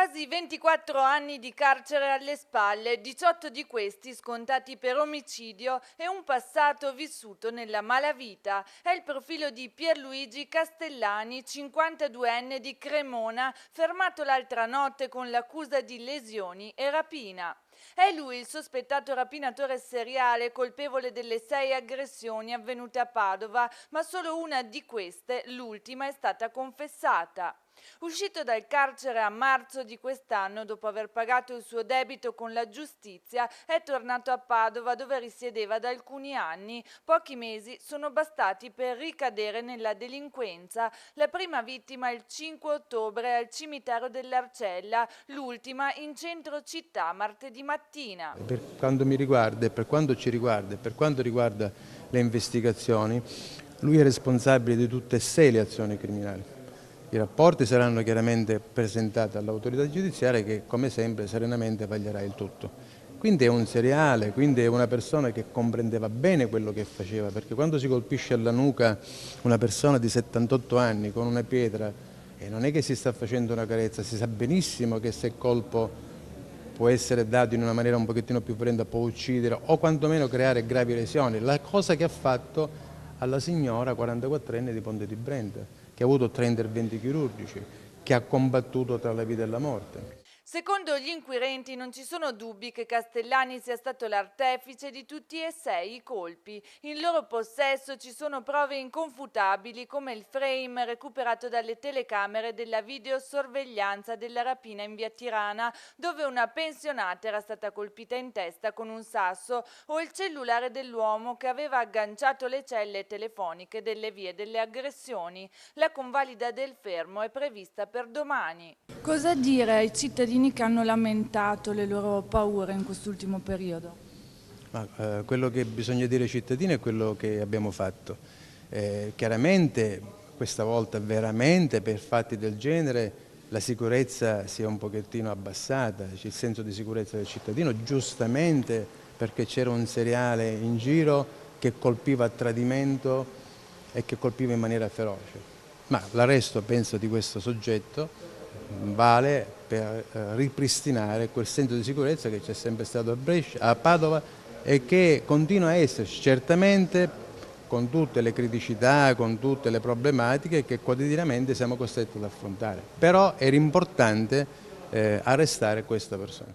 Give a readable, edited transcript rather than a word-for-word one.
Quasi 24 anni di carcere alle spalle, 18 di questi scontati per omicidio e un passato vissuto nella malavita. È il profilo di Pierluigi Castellani, 52enne di Cremona, fermato l'altra notte con l'accusa di lesioni e rapina. È lui il sospettato rapinatore seriale colpevole delle 6 aggressioni avvenute a Padova, ma solo una di queste, l'ultima, è stata confessata. Uscito dal carcere a marzo di quest'anno, dopo aver pagato il suo debito con la giustizia, è tornato a Padova dove risiedeva da alcuni anni. Pochi mesi sono bastati per ricadere nella delinquenza. La prima vittima il 5 ottobre al cimitero dell'Arcella, l'ultima in centro città martedì mattina. Per quanto mi riguarda e per quanto ci riguarda e per quanto riguarda le investigazioni, lui è responsabile di tutte e 6 le azioni criminali. I rapporti saranno chiaramente presentati all'autorità giudiziaria che, come sempre, serenamente vaglierà il tutto. Quindi è un seriale, quindi è una persona che comprendeva bene quello che faceva, perché quando si colpisce alla nuca una persona di 78 anni con una pietra, non è che si sta facendo una carezza, si sa benissimo che se il colpo può essere dato in una maniera un pochettino più violenta, può uccidere o quantomeno creare gravi lesioni. La cosa che ha fatto alla signora 44enne di Ponte di Brenta, che ha avuto 3 interventi chirurgici, che ha combattuto tra la vita e la morte. Secondo gli inquirenti non ci sono dubbi che Castellani sia stato l'artefice di tutti e 6 i colpi. In loro possesso ci sono prove inconfutabili come il frame recuperato dalle telecamere della videosorveglianza della rapina in via Tirana, dove una pensionata era stata colpita in testa con un sasso, o il cellulare dell'uomo che aveva agganciato le celle telefoniche delle vie delle aggressioni. La convalida del fermo è prevista per domani. Cosa dire ai cittadini che hanno lamentato le loro paure in quest'ultimo periodo? Quello che bisogna dire ai cittadini è quello che abbiamo fatto. Chiaramente questa volta veramente per fatti del genere la sicurezza si è un pochettino abbassata, il senso di sicurezza del cittadino, giustamente perché c'era un seriale in giro che colpiva a tradimento e che colpiva in maniera feroce. Ma l'arresto, penso, di questo soggetto vale per ripristinare quel senso di sicurezza che c'è sempre stato a Brescia, a Padova e che continua a esserci, certamente con tutte le criticità, con tutte le problematiche che quotidianamente siamo costretti ad affrontare. Però era importante arrestare questa persona.